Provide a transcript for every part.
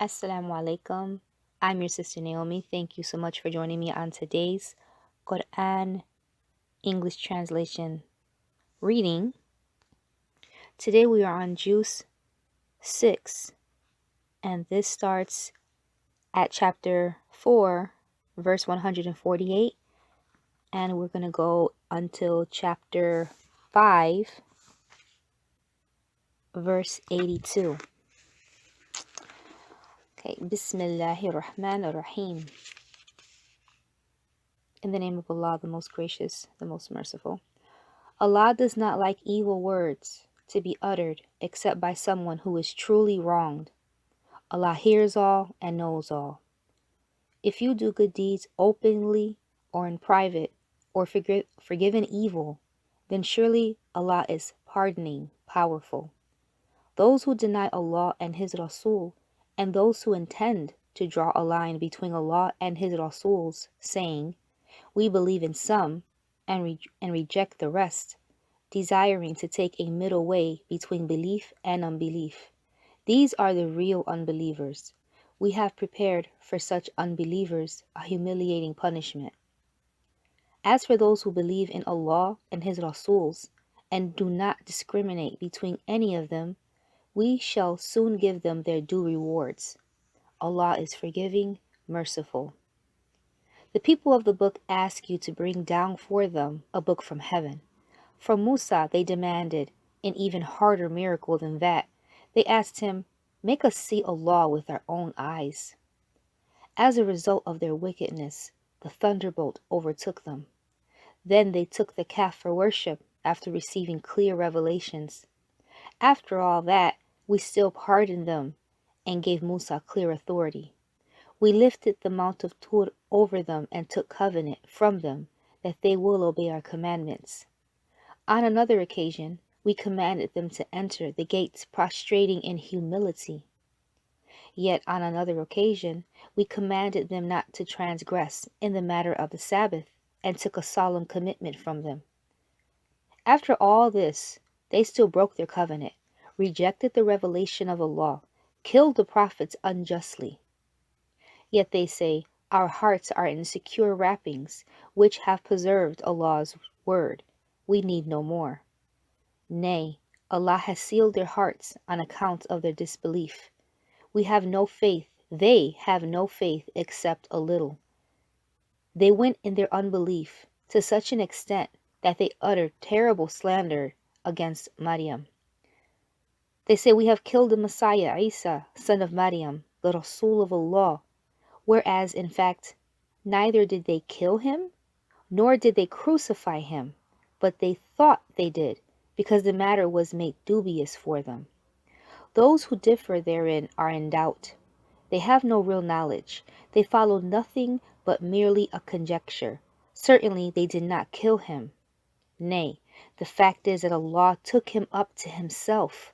Asalaamu Alaykum. I'm your sister Naomi. Thank you so much for joining me on today's Quran English translation reading. Today we are on Juz 6, and this starts at chapter 4, verse 148, and we're going to go until chapter 5, verse 82. Okay, Bismillahir Rahmanir Rahim. In the name of Allah, the most gracious, the most merciful. Allah does not like evil words to be uttered except by someone who is truly wronged. Allah hears all and knows all. If you do good deeds openly or in private, or forgiven evil, then surely Allah is pardoning, powerful. Those who deny Allah and His Rasul, and those who intend to draw a line between Allah and His Rasuls, saying, "We believe in some and reject the rest," desiring to take a middle way between belief and unbelief. These are the real unbelievers. We have prepared for such unbelievers a humiliating punishment. As for those who believe in Allah and His Rasuls, and do not discriminate between any of them, we shall soon give them their due rewards. Allah is forgiving, merciful. The people of the book ask you to bring down for them a book from heaven. From Musa they demanded an even harder miracle than that. They asked him, "Make us see Allah with our own eyes." As a result of their wickedness, the thunderbolt overtook them. Then they took the calf for worship after receiving clear revelations. After all that, we still pardoned them and gave Musa clear authority. We lifted the Mount of Tur over them and took covenant from them that they will obey our commandments. On another occasion, we commanded them to enter the gates prostrating in humility. Yet on another occasion, we commanded them not to transgress in the matter of the Sabbath and took a solemn commitment from them. After all this, they still broke their covenant, rejected the revelation of Allah, killed the prophets unjustly. Yet they say, "Our hearts are in secure wrappings, which have preserved Allah's word. We need no more." Nay, Allah has sealed their hearts on account of their disbelief. They have no faith except a little. They went in their unbelief to such an extent that they uttered terrible slander against Maryam. They say, "We have killed the Messiah, Isa, son of Maryam, the Rasul of Allah," whereas in fact, neither did they kill him, nor did they crucify him, but they thought they did, because the matter was made dubious for them. Those who differ therein are in doubt. They have no real knowledge. They follow nothing but merely a conjecture. Certainly they did not kill him. Nay, the fact is that Allah took him up to Himself.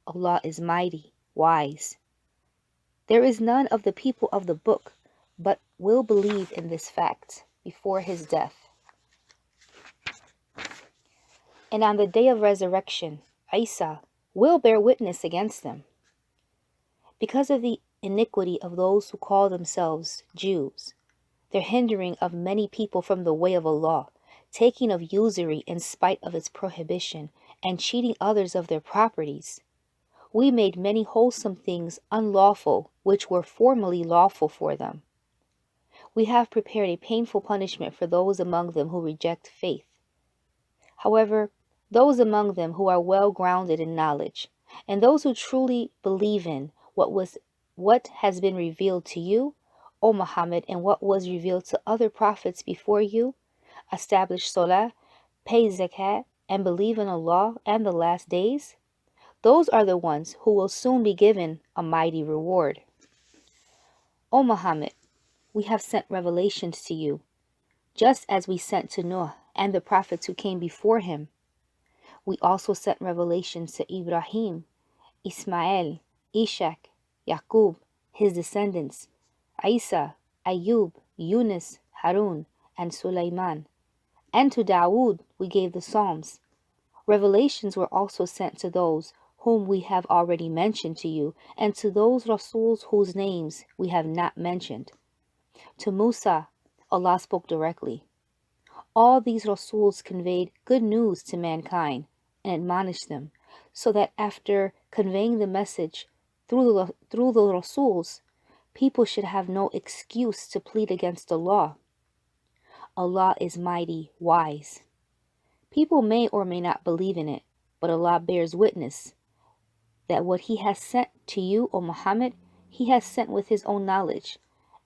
Allah is mighty, wise. There is none of the people of the book but will believe in this fact before his death. And on the day of resurrection, Isa will bear witness against them. Because of the iniquity of those who call themselves Jews, their hindering of many people from the way of Allah, taking of usury in spite of its prohibition, and cheating others of their properties, we made many wholesome things unlawful which were formerly lawful for them. We have prepared a painful punishment for those among them who reject faith. However, those among them who are well grounded in knowledge, and those who truly believe in what has been revealed to you, O Muhammad, and what was revealed to other prophets before you, establish Salah, pay Zakat, and believe in Allah and the last days, those are the ones who will soon be given a mighty reward. O Muhammad, we have sent revelations to you, just as we sent to Noah and the prophets who came before him. We also sent revelations to Ibrahim, Ismail, Ishaq, Yaqub, his descendants, Isa, Ayub, Yunus, Harun, and Sulaiman. And to Dawood we gave the Psalms. Revelations were also sent to those whom we have already mentioned to you, and to those Rasuls whose names we have not mentioned. To Musa, Allah spoke directly. All these Rasuls conveyed good news to mankind and admonished them, so that after conveying the message through the Rasuls, people should have no excuse to plead against the law. Allah is mighty, wise. People may or may not believe in it, but Allah bears witness that what He has sent to you, O Muhammad, He has sent with His own knowledge,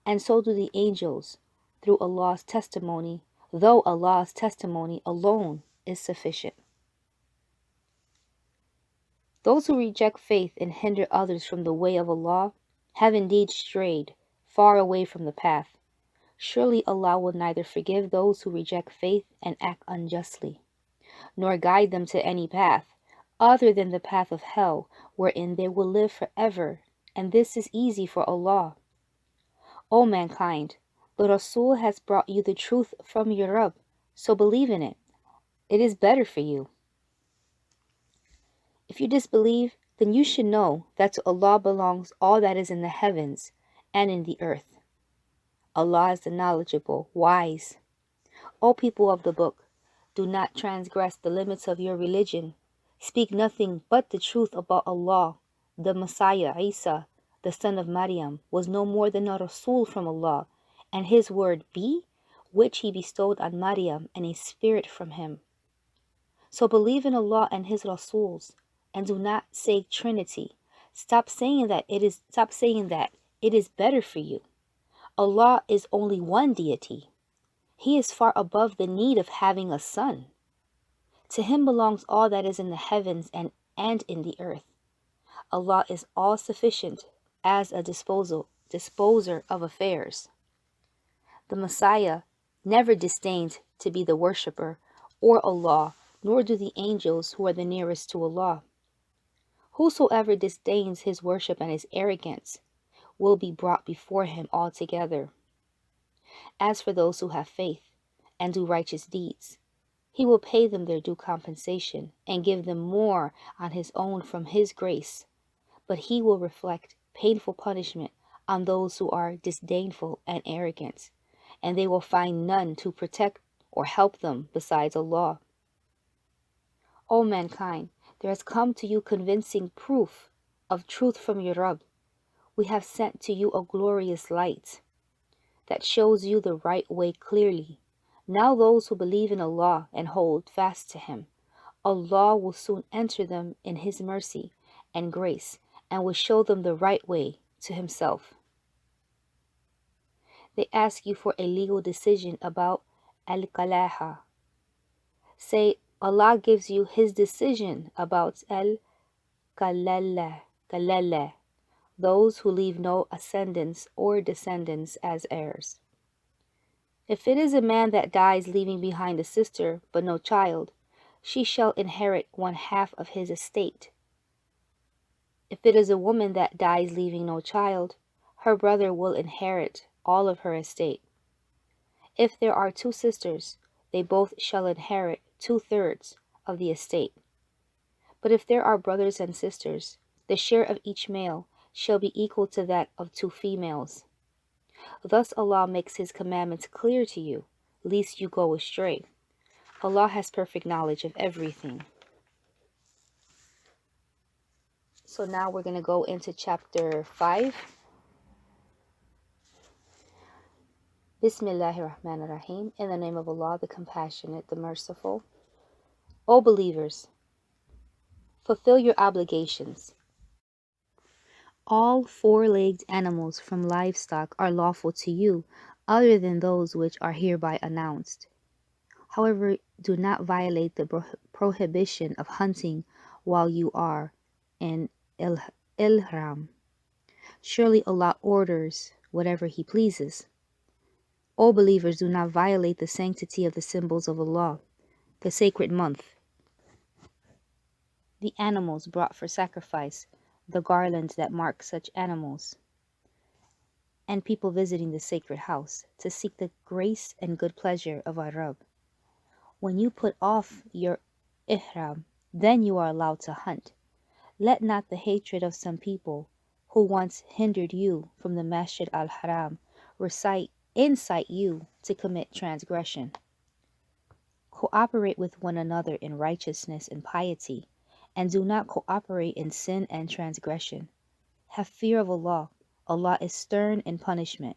and so do the angels, through Allah's testimony, though Allah's testimony alone is sufficient. Those who reject faith and hinder others from the way of Allah have indeed strayed far away from the path. Surely Allah will neither forgive those who reject faith and act unjustly, nor guide them to any path other than the path of hell, wherein they will live forever, and this is easy for Allah. O mankind, the Rasul has brought you the truth from your Rabb, so believe in it. It is better for you. If you disbelieve, then you should know that to Allah belongs all that is in the heavens and in the earth. Allah is the knowledgeable, wise. O people of the book, do not transgress the limits of your religion. Speak nothing but the truth about Allah. The Messiah, Isa, the son of Maryam, was no more than a Rasul from Allah, and his word be, which he bestowed on Maryam, and a spirit from him. So believe in Allah and his Rasuls, and do not say Trinity. Stop saying that it is better for you. Allah is only one deity. He is far above the need of having a son. To Him belongs all that is in the heavens and in the earth. Allah is all-sufficient as a disposer of affairs. The Messiah never disdained to be the worshipper or Allah, nor do the angels who are the nearest to Allah. Whosoever disdains His worship and His arrogance will be brought before Him altogether. As for those who have faith and do righteous deeds, He will pay them their due compensation and give them more on His own from His grace. But He will reflect painful punishment on those who are disdainful and arrogant, and they will find none to protect or help them besides Allah. O mankind, there has come to you convincing proof of truth from your Rabb. We have sent to you a glorious light that shows you the right way clearly. Now those who believe in Allah and hold fast to Him, Allah will soon enter them in His mercy and grace, and will show them the right way to Himself. They ask you for a legal decision about al-kalaha. Say, Allah gives you His decision about al-kalala, those who leave no ascendants or descendants as heirs. If it is a man that dies leaving behind a sister but no child, she shall inherit 1/2 of his estate. If it is a woman that dies leaving no child, her brother will inherit all of her estate. If there are 2 sisters, they both shall inherit 2/3 of the estate. But if there are brothers and sisters, the share of each male shall be equal to that of 2 females. Thus Allah makes His commandments clear to you, lest you go astray. Allah has perfect knowledge of everything. So now we're going to go into chapter 5. Bismillahir Rahmanir Rahim. In the name of Allah, the Compassionate, the Merciful. O believers, fulfill your obligations. All 4-legged animals from livestock are lawful to you, other than those which are hereby announced. However, do not violate the prohibition of hunting while you are in Ihram. Surely Allah orders whatever He pleases. O believers, do not violate the sanctity of the symbols of Allah, the sacred month, the animals brought for sacrifice, the garlands that mark such animals, and people visiting the sacred house to seek the grace and good pleasure of our Rabb. When you put off your ihram, then you are allowed to hunt. Let not the hatred of some people who once hindered you from the Masjid al-Haram incite you to commit transgression. Cooperate with one another in righteousness and piety, and do not cooperate in sin and transgression. Have fear of Allah. Allah is stern in punishment.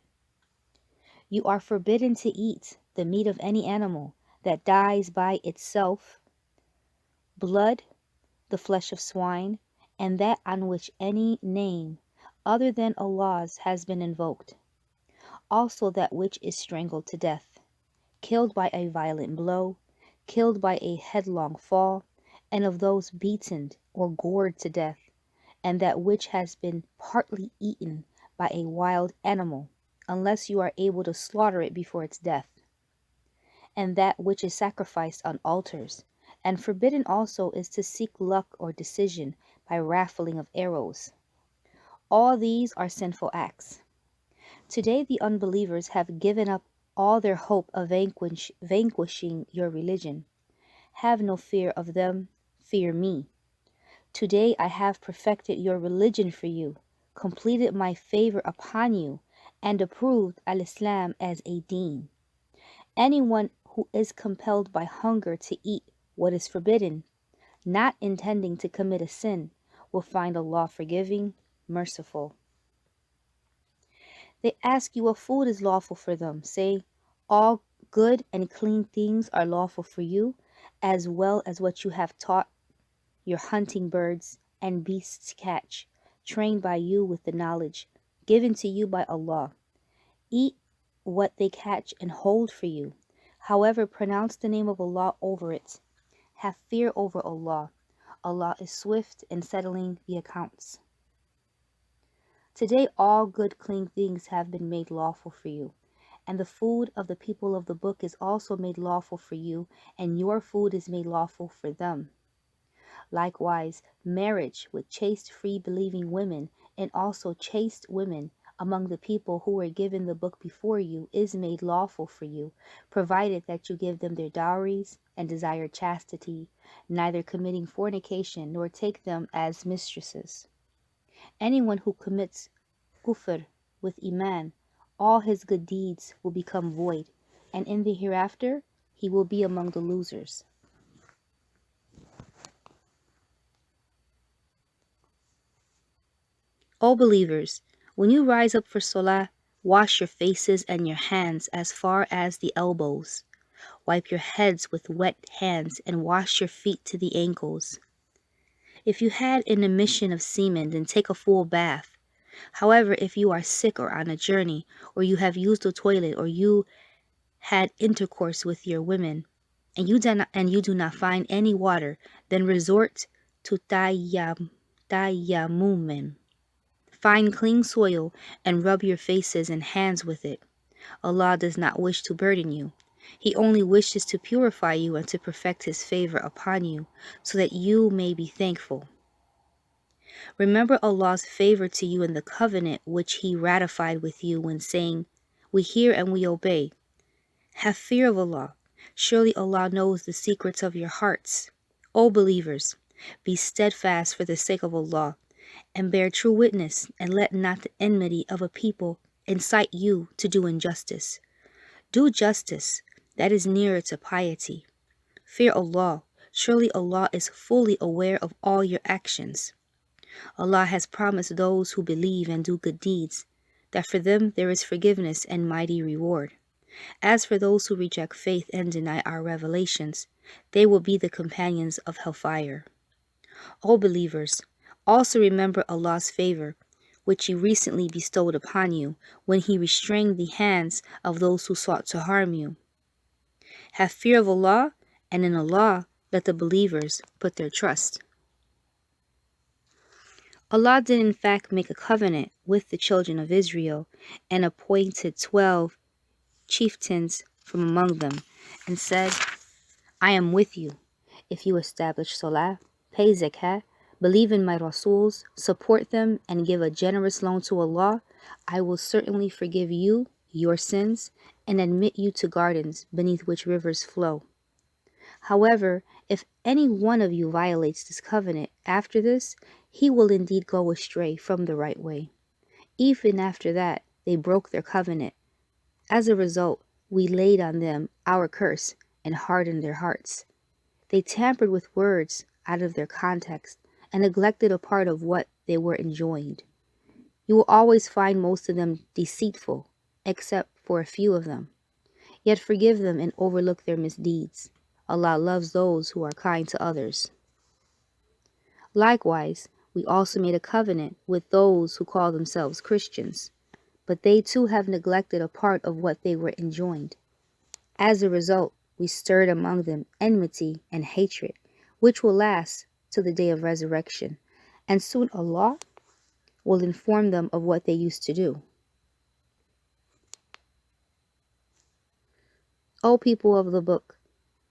You are forbidden to eat the meat of any animal that dies by itself, blood, the flesh of swine, and that on which any name other than Allah's has been invoked. Also that which is strangled to death, killed by a violent blow, killed by a headlong fall, and of those beaten or gored to death, and that which has been partly eaten by a wild animal, unless you are able to slaughter it before its death, and that which is sacrificed on altars. And forbidden also is to seek luck or decision by raffling of arrows. All these are sinful acts. Today the unbelievers have given up all their hope of vanquishing your religion. Have no fear of them, fear me. Today I have perfected your religion for you, completed my favor upon you, and approved al-Islam as a deen. Anyone who is compelled by hunger to eat what is forbidden, not intending to commit a sin, will find Allah forgiving, merciful. They ask you what food is lawful for them. Say, all good and clean things are lawful for you, as well as what you have taught your hunting birds and beasts to catch, trained by you with the knowledge given to you by Allah. Eat what they catch and hold for you. However, pronounce the name of Allah over it. Have fear over Allah. Allah is swift in settling the accounts. Today all good clean things have been made lawful for you, and the food of the people of the book is also made lawful for you, and your food is made lawful for them. Likewise, marriage with chaste free believing women and also chaste women among the people who were given the book before you is made lawful for you, provided that you give them their dowries and desire chastity, neither committing fornication nor take them as mistresses. Anyone who commits kufr with iman, all his good deeds will become void, and in the hereafter he will be among the losers. O believers, when you rise up for salah, wash your faces and your hands as far as the elbows. Wipe your heads with wet hands and wash your feet to the ankles. If you had an emission of semen, then take a full bath. However, if you are sick or on a journey, or you have used a toilet, or you had intercourse with your women, and you do not find any water, then resort to tayammum. Find clean soil and rub your faces and hands with it. Allah does not wish to burden you. He only wishes to purify you and to perfect His favor upon you, so that you may be thankful. Remember Allah's favor to you in the covenant which He ratified with you when saying, "We hear and we obey." Have fear of Allah. Surely Allah knows the secrets of your hearts. O believers, be steadfast for the sake of Allah, and bear true witness, and let not the enmity of a people incite you to do injustice. Do justice, that is nearer to piety. Fear Allah. Surely Allah is fully aware of all your actions. Allah has promised those who believe and do good deeds that for them there is forgiveness and mighty reward. As for those who reject faith and deny our revelations, they will be the companions of hellfire. O believers, also remember Allah's favor, which He recently bestowed upon you when He restrained the hands of those who sought to harm you. Have fear of Allah, and in Allah let the believers put their trust. Allah did in fact make a covenant with the children of Israel and appointed 12 chieftains from among them, and said, I am with you. If you establish salah, pay zakat, believe in my Rasuls, support them, and give a generous loan to Allah, I will certainly forgive you your sins and admit you to gardens beneath which rivers flow. However, if any one of you violates this covenant after this, he will indeed go astray from the right way. Even after that, they broke their covenant. As a result, we laid on them our curse and hardened their hearts. They tampered with words out of their context and neglected a part of what they were enjoined. You will always find most of them deceitful, except for a few of them. Yet forgive them and overlook their misdeeds. Allah loves those who are kind to others. Likewise, we also made a covenant with those who call themselves Christians, but they too have neglected a part of what they were enjoined. As a result, we stirred among them enmity and hatred, which will last till the day of resurrection, and soon Allah will inform them of what they used to do. O people of the book,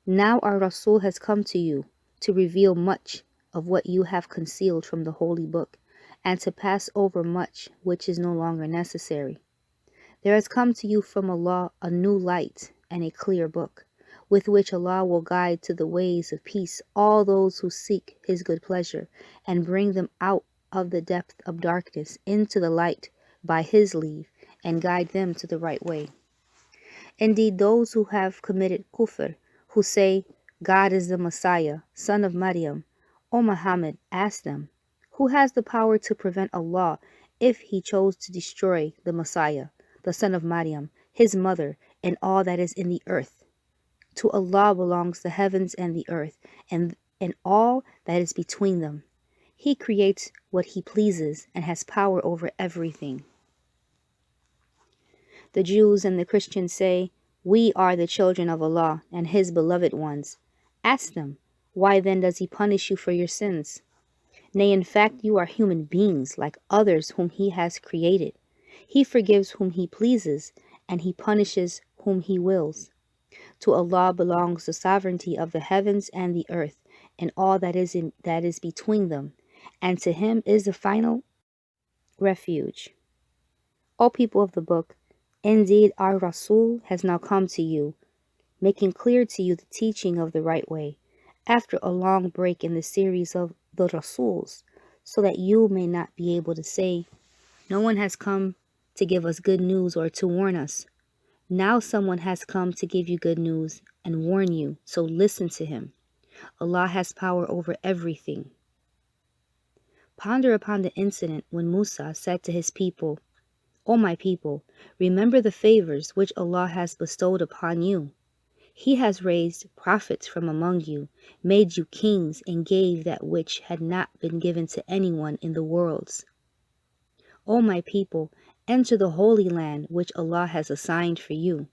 now our Rasul has come to you to reveal much of what you have concealed from the holy book, and to pass over much which is no longer necessary. There has come to you from Allah a new light and a clear book, with which Allah will guide to the ways of peace all those who seek His good pleasure, and bring them out of the depth of darkness into the light by His leave, and guide them to the right way. Indeed, those who have committed kufr, who say, God is the Messiah, son of Maryam, O Muhammad, ask them, who has the power to prevent Allah if He chose to destroy the Messiah, the son of Maryam, his mother, and all that is in the earth? To Allah belongs the heavens and the earth, and all that is between them. He creates what He pleases and has power over everything. The Jews and the Christians say, we are the children of Allah and His beloved ones. Ask them, why then does He punish you for your sins? Nay, in fact, you are human beings like others whom He has created. He forgives whom He pleases, and He punishes whom He wills. To Allah belongs the sovereignty of the heavens and the earth, and all that is between them, and to Him is the final refuge. O people of the book, indeed our Rasul has now come to you, making clear to you the teaching of the right way, after a long break in the series of the Rasuls, so that you may not be able to say, no one has come to give us good news or to warn us. Now someone has come to give you good news and warn you, so listen to him. Allah has power over everything. Ponder upon the incident when Musa said to his people, O my people, remember the favors which Allah has bestowed upon you. He has raised prophets from among you, made you kings, and gave that which had not been given to anyone in the worlds. O my people, enter the holy land which Allah has assigned for you.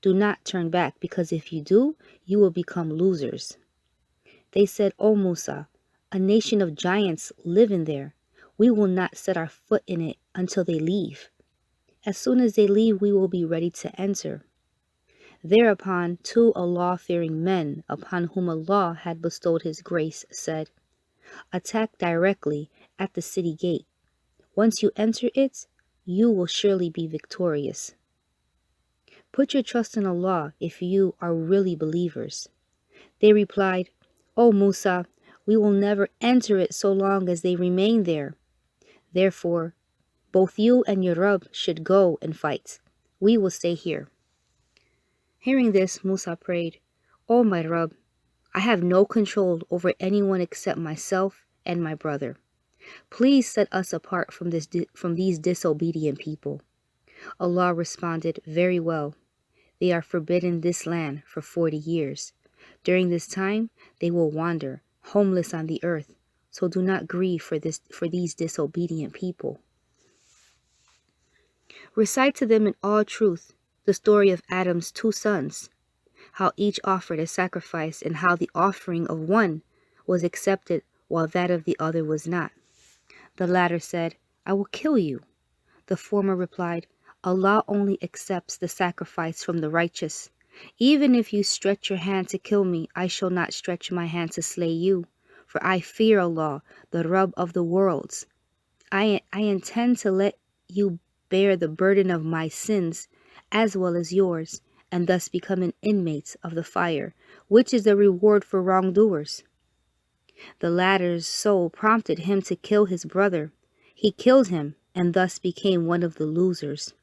Do not turn back, because if you do, you will become losers. They said, O Musa, a nation of giants live in there. We will not set our foot in it until they leave. As soon as they leave, we will be ready to enter. Thereupon, two Allah-fearing men, upon whom Allah had bestowed His grace, said, attack directly at the city gate. Once you enter it, you will surely be victorious. Put your trust in Allah if you are really believers. They replied, O Musa, we will never enter it so long as they remain there. Therefore, both you and your Rabb should go and fight. We will stay here. Hearing this, Musa prayed, O my Rabb, I have no control over anyone except myself and my brother. Please set us apart from these disobedient people. Allah responded, very well. They are forbidden this land for 40 years. During this time, they will wander, homeless on the earth. So do not grieve for these disobedient people. Recite to them in all truth the story of Adam's two sons, how each offered a sacrifice and how the offering of one was accepted while that of the other was not. The latter said, I will kill you. The former replied, Allah only accepts the sacrifice from the righteous. Even if you stretch your hand to kill me, I shall not stretch my hand to slay you, for I fear Allah, the Rabb of the worlds. I intend to let you bear the burden of my sins as well as yours, and thus become an inmate of the fire, which is the reward for wrongdoers. The latter's soul prompted him to kill his brother. He killed him and thus became one of the losers.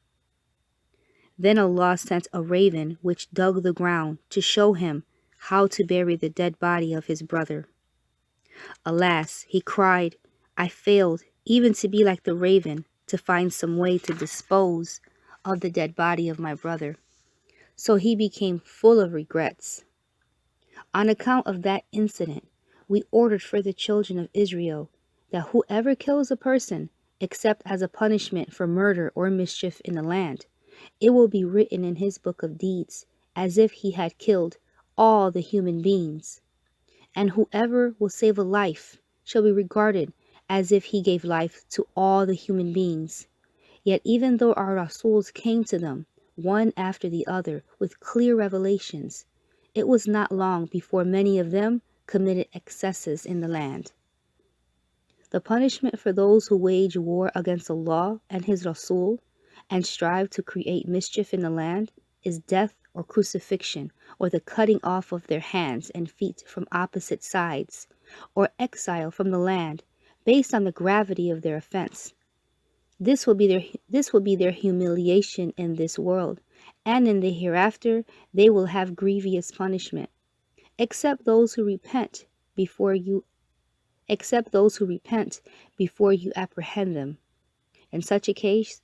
Then Allah sent a raven which dug the ground to show him how to bury the dead body of his brother. Alas, he cried, I failed even to be like the raven, to find some way to dispose of the dead body of my brother. So he became full of regrets. On account of that incident, we ordered for the children of Israel that whoever kills a person, except as a punishment for murder or mischief in the land, it will be written in his book of deeds as if he had killed all the human beings. And whoever will save a life shall be regarded as if he gave life to all the human beings. Yet even though our Rasuls came to them, one after the other, with clear revelations, it was not long before many of them committed excesses in the land. The punishment for those who wage war against Allah and His Rasul and strive to create mischief in the land is death or crucifixion, or the cutting off of their hands and feet from opposite sides, or exile from the land based on the gravity of their offense. This will be their humiliation in this world, and in the hereafter they will have grievous punishment, except those who repent before you apprehend them. In such a case,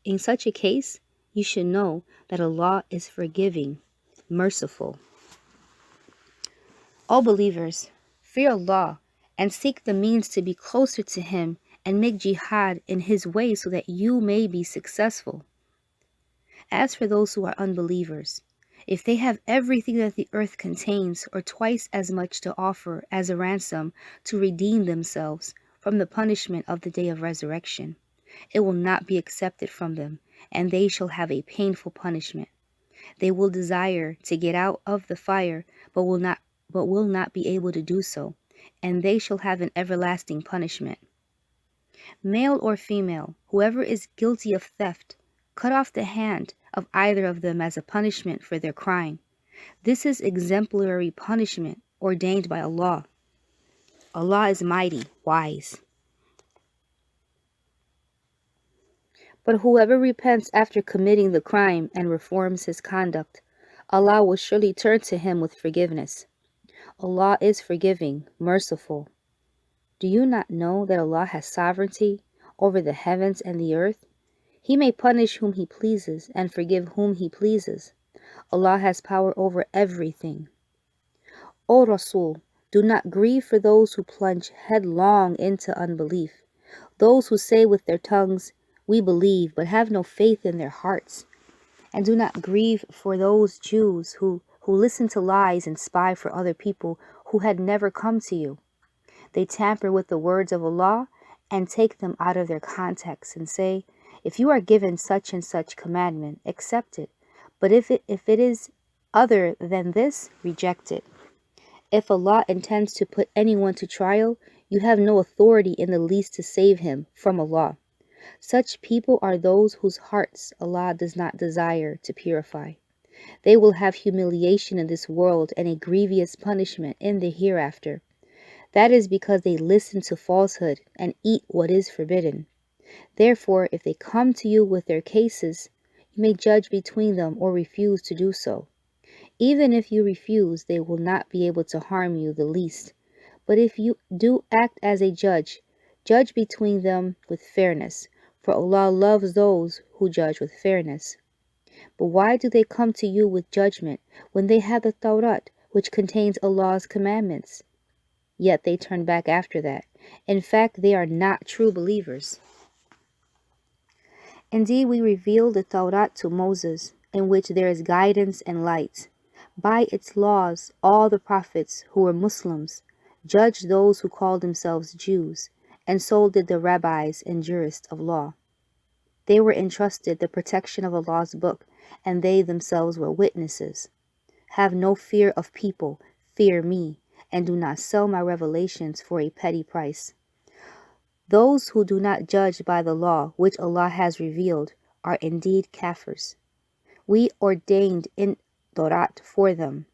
you should know that Allah is forgiving, merciful. O believers, fear Allah and seek the means to be closer to Him and make jihad in His way so that you may be successful. As for those who are unbelievers, if they have everything that the earth contains or twice as much to offer as a ransom to redeem themselves from the punishment of the day of resurrection, it will not be accepted from them, and they shall have a painful punishment. They will desire to get out of the fire, but will not be able to do so, and they shall have an everlasting punishment. Male or female, whoever is guilty of theft, cut off the hand of either of them as a punishment for their crime. This is exemplary punishment ordained by Allah. Allah is mighty, wise. But whoever repents after committing the crime and reforms his conduct, Allah will surely turn to him with forgiveness. Allah is forgiving, merciful. Do you not know that Allah has sovereignty over the heavens and the earth? He may punish whom He pleases and forgive whom He pleases. Allah has power over everything. O Rasul, do not grieve for those who plunge headlong into unbelief, those who say with their tongues, we believe, but have no faith in their hearts. And do not grieve for those Jews who listen to lies and spy for other people who had never come to you. They tamper with the words of Allah and take them out of their context and say, if you are given such and such commandment, accept it. But if it is other than this, reject it. If Allah intends to put anyone to trial, you have no authority in the least to save him from Allah. Such people are those whose hearts Allah does not desire to purify. They will have humiliation in this world and a grievous punishment in the hereafter. That is because they listen to falsehood and eat what is forbidden. Therefore, if they come to you with their cases, you may judge between them or refuse to do so. Even if you refuse, they will not be able to harm you the least. But if you do act as a judge, judge between them with fairness, for Allah loves those who judge with fairness. But why do they come to you with judgment when they have the Tawrat, which contains Allah's commandments? Yet they turn back after that. In fact, they are not true believers. Indeed, we revealed the Tawrat to Moses, in which there is guidance and light. By its laws, all the prophets who were Muslims judged those who called themselves Jews, and so did the rabbis and jurists of law. They were entrusted the protection of Allah's book, and they themselves were witnesses. Have no fear of people, fear me, and do not sell my revelations for a petty price. Those who do not judge by the law which Allah has revealed are indeed kafirs. We ordained in Tawrat for them,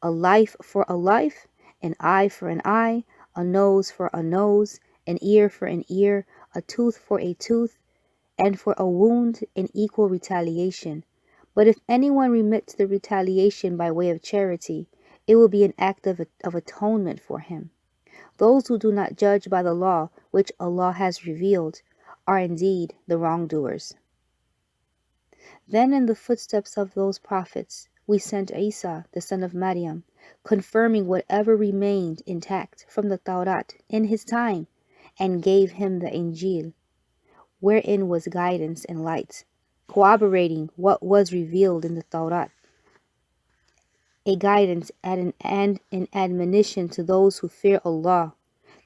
a life for a life, an eye for an eye, a nose for a nose, an ear for an ear, a tooth for a tooth, and for a wound in equal retaliation. But if anyone remits the retaliation by way of charity, it will be an act of atonement for him. Those who do not judge by the law which Allah has revealed are indeed the wrongdoers. Then in the footsteps of those prophets, we sent Isa, the son of Maryam, confirming whatever remained intact from the Tawrat in his time, and gave him the Injil, wherein was guidance and light, corroborating what was revealed in the Tawrat, a guidance and an admonition to those who fear Allah.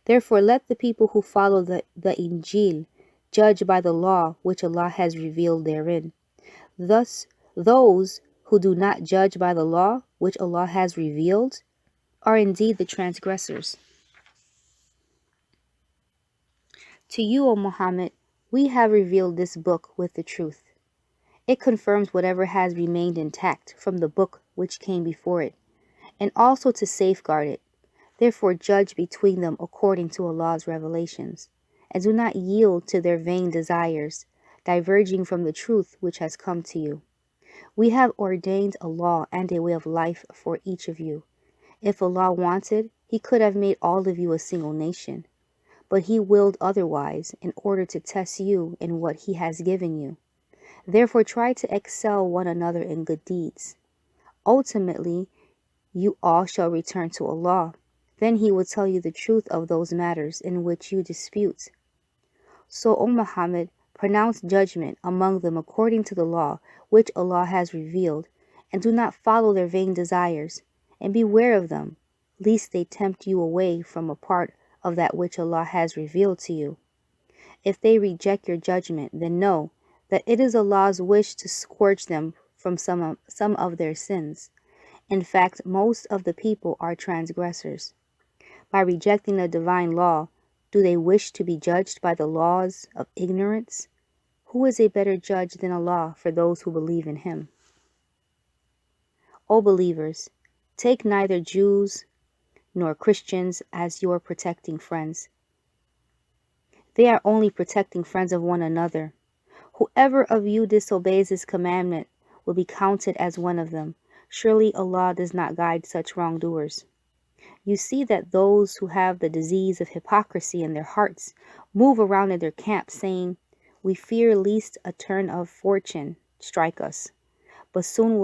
Therefore let the people who follow the Injil judge by the law which Allah has revealed therein. Thus, those who do not judge by the law which Allah has revealed are indeed the transgressors. To you, O Muhammad, we have revealed this book with the truth. It confirms whatever has remained intact from the book which came before it, and also to safeguard it. Therefore judge between them according to Allah's revelations, and do not yield to their vain desires, diverging from the truth which has come to you. We have ordained a law and a way of life for each of you. If Allah wanted, He could have made all of you a single nation, but He willed otherwise in order to test you in what He has given you. Therefore try to excel one another in good deeds. Ultimately, you all shall return to Allah. Then He will tell you the truth of those matters in which you dispute. So, O Muhammad, pronounce judgment among them according to the law which Allah has revealed, and do not follow their vain desires, and beware of them, lest they tempt you away from a part of that which Allah has revealed to you. If they reject your judgment, then know that it is Allah's wish to scourge them from some of their sins. In fact, most of the people are transgressors. By rejecting the divine law, do they wish to be judged by the laws of ignorance? Who is a better judge than Allah for those who believe in Him? O believers, take neither Jews nor Christians as your protecting friends. They are only protecting friends of one another. Whoever of you disobeys His commandment will be counted as one of them. Surely Allah does not guide such wrongdoers. You see that those who have the disease of hypocrisy in their hearts move around in their camps saying, "We fear lest a turn of fortune strike us. But soon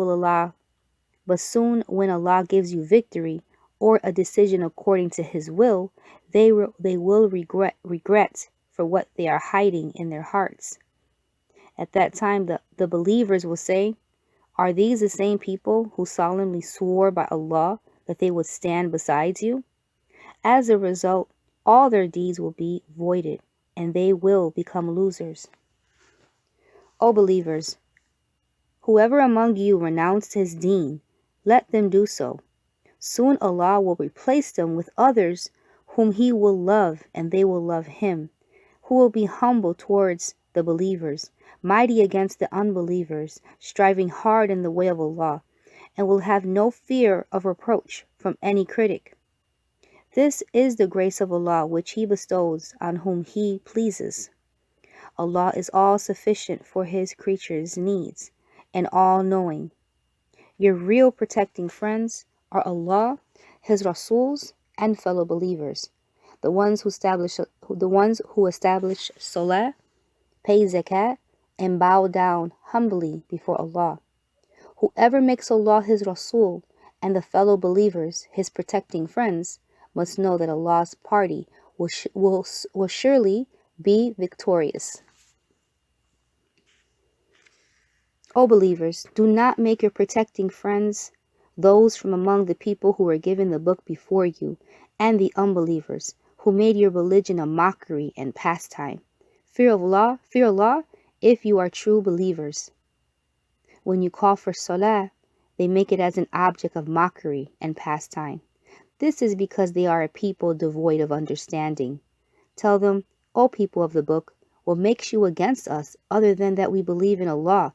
when Allah gives you victory or a decision according to His will, they will regret for what they are hiding in their hearts." At that time the believers will say, "Are these the same people who solemnly swore by Allah that they would stand beside you?" As a result, all their deeds will be voided, and they will become losers. O believers, whoever among you renounced his deen, let them do so. Soon Allah will replace them with others whom He will love, and they will love Him, who will be humble towards the believers, mighty against the unbelievers, striving hard in the way of Allah, and will have no fear of reproach from any critic. This is the grace of Allah which He bestows on whom He pleases. Allah is all sufficient for His creatures' needs and all-knowing. Your real protecting friends are Allah, His Rasuls, and fellow believers, the ones who establish Salah, pay Zakat, and bow down humbly before Allah. Whoever makes Allah His Rasul and the fellow believers His protecting friends must know that Allah's party will surely be victorious. O believers, do not make your protecting friends those from among the people who were given the book before you, and the unbelievers, who made your religion a mockery and pastime. Fear Allah if you are true believers. When you call for Salah, they make it as an object of mockery and pastime. This is because they are a people devoid of understanding. Tell them, O people of the book, what makes you against us other than that we believe in Allah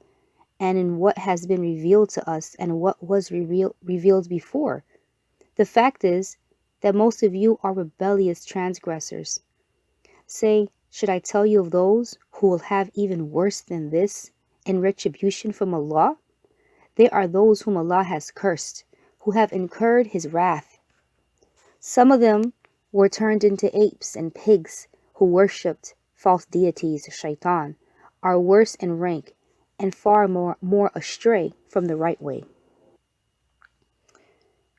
and in what has been revealed to us and what was revealed before? The fact is that most of you are rebellious transgressors. Say, should I tell you of those who will have even worse than this in retribution from Allah? They are those whom Allah has cursed, who have incurred His wrath. Some of them were turned into apes and pigs who worshipped false deities, shaitan, are worse in rank and far more astray from the right way.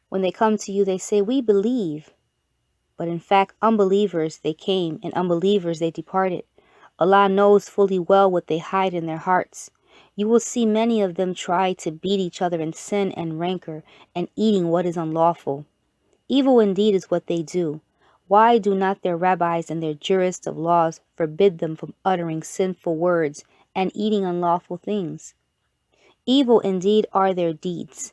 When they come to you, they say, we believe. But in fact, unbelievers they came, and unbelievers they departed. Allah knows fully well what they hide in their hearts. You will see many of them try to beat each other in sin and rancor, and eating what is unlawful. Evil indeed is what they do. Why do not their rabbis and their jurists of laws forbid them from uttering sinful words and eating unlawful things? Evil indeed are their deeds.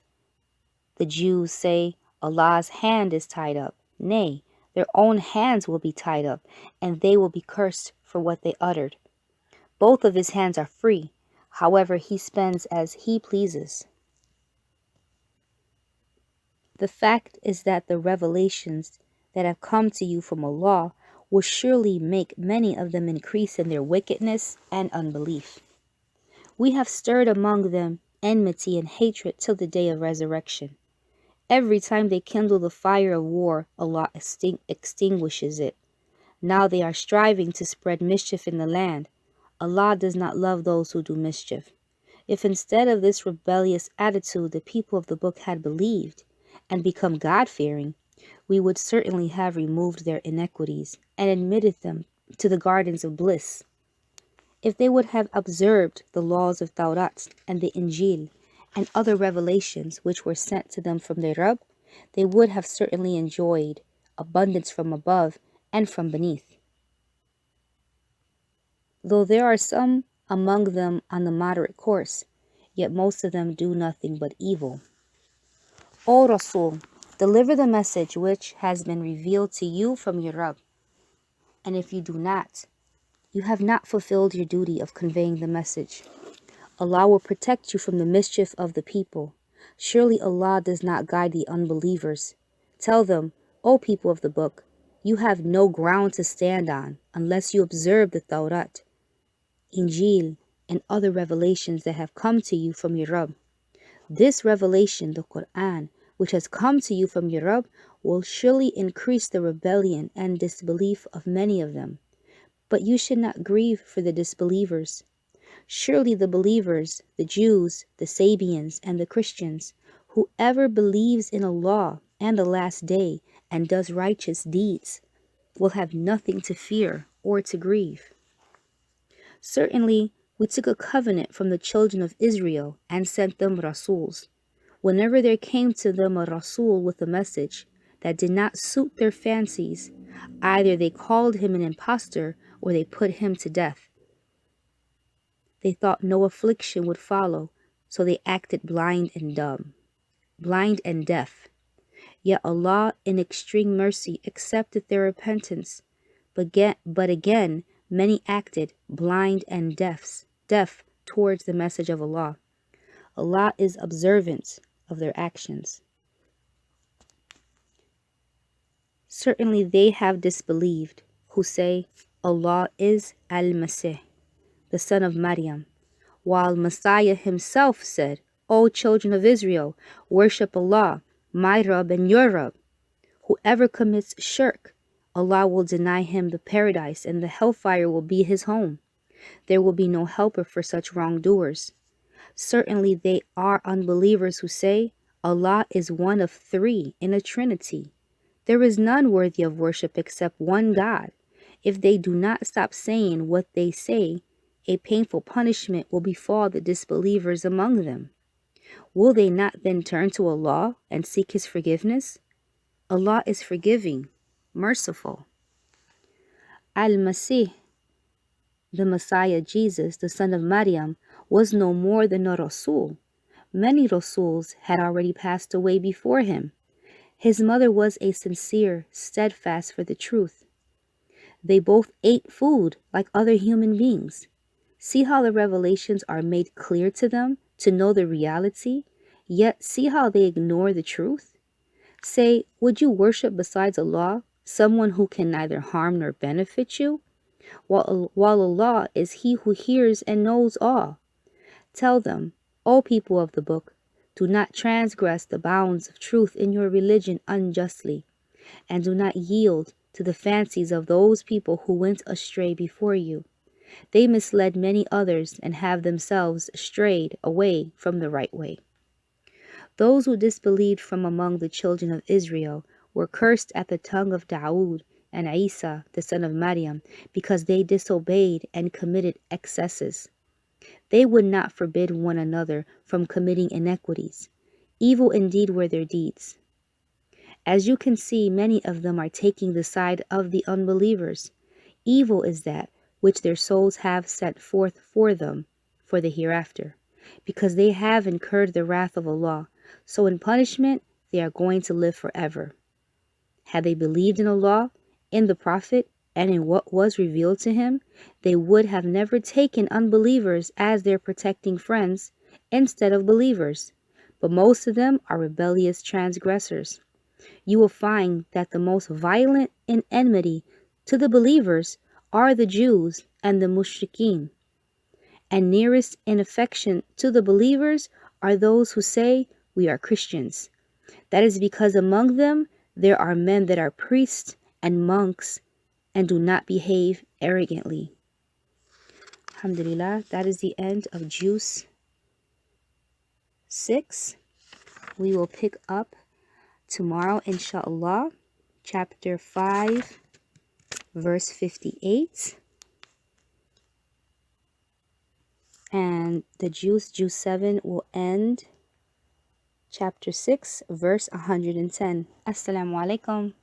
The Jews say, Allah's hand is tied up. Nay, their own hands will be tied up, and they will be cursed for what they uttered. Both of His hands are free. However, He spends as He pleases. The fact is that the revelations that have come to you from Allah will surely make many of them increase in their wickedness and unbelief. We have stirred among them enmity and hatred till the day of resurrection. Every time they kindle the fire of war, Allah extinguishes it. Now they are striving to spread mischief in the land. Allah does not love those who do mischief. If instead of this rebellious attitude the people of the book had believed and become God-fearing, we would certainly have removed their iniquities and admitted them to the gardens of bliss. If they would have observed the laws of Tawrat and the Injil and other revelations which were sent to them from their Rabb, they would have certainly enjoyed abundance from above and from beneath. Though there are some among them on the moderate course, yet most of them do nothing but evil. O Rasul, deliver the message which has been revealed to you from your Rabb, and if you do not, you have not fulfilled your duty of conveying the message. Allah will protect you from the mischief of the people. Surely Allah does not guide the unbelievers. Tell them, O people of the book, you have no ground to stand on unless you observe the Tawrat, Injil, and other revelations that have come to you from your Rabb. This revelation, the Quran, which has come to you from your Rabb, will surely increase the rebellion and disbelief of many of them. But you should not grieve for the disbelievers. Surely the believers, the Jews, the Sabians, and the Christians, whoever believes in Allah and the last day and does righteous deeds, will have nothing to fear or to grieve. Certainly, we took a covenant from the children of Israel and sent them Rasuls. Whenever there came to them a Rasul with a message that did not suit their fancies, either they called him an impostor or they put him to death. They thought no affliction would follow, so they acted blind and deaf. Yet Allah in extreme mercy accepted their repentance. But again, many acted blind and deaf towards the message of Allah. Allah is observant of their actions. Certainly they have disbelieved who say Allah is Al-Masih, the son of Maryam, while Messiah himself said, O children of Israel, worship Allah, my Rabb and your Rabb. Whoever commits shirk, Allah will deny him the paradise and the hellfire will be his home. There will be no helper for such wrongdoers. Certainly they are unbelievers who say, Allah is one of three in a trinity. There is none worthy of worship except one God. If they do not stop saying what they say, a painful punishment will befall the disbelievers among them. Will they not then turn to Allah and seek His forgiveness? Allah is forgiving, merciful. Al-Masih, the Messiah Jesus, the son of Maryam, was no more than a Rasul. Many Rasuls had already passed away before him. His mother was a sincere, steadfast for the truth. They both ate food like other human beings. See how the revelations are made clear to them to know the reality, yet see how they ignore the truth. Say, would you worship besides Allah someone who can neither harm nor benefit you? While Allah is He who hears and knows all. Tell them, O people of the book, do not transgress the bounds of truth in your religion unjustly, and do not yield to the fancies of those people who went astray before you. They misled many others and have themselves strayed away from the right way. Those who disbelieved from among the children of Israel were cursed at the tongue of Dawood and Isa, the son of Maryam, because they disobeyed and committed excesses. They would not forbid one another from committing iniquities. Evil indeed were their deeds. As you can see, many of them are taking the side of the unbelievers. Evil is that which their souls have set forth for them for the hereafter, because they have incurred the wrath of Allah. So in punishment, they are going to live forever. Had they believed in Allah, in the Prophet, and in what was revealed to him, they would have never taken unbelievers as their protecting friends instead of believers. But most of them are rebellious transgressors. You will find that the most violent in enmity to the believers are the Jews and the Mushrikeen, and nearest in affection to the believers are those who say, we are Christians. That is because among them there are men that are priests and monks and do not behave arrogantly. Alhamdulillah, that is the end of Juice 6. We will pick up tomorrow, InshaAllah, chapter 5, verse 58. And the Juice 7, will end chapter 6, verse 110. Asalaamu Alaykum.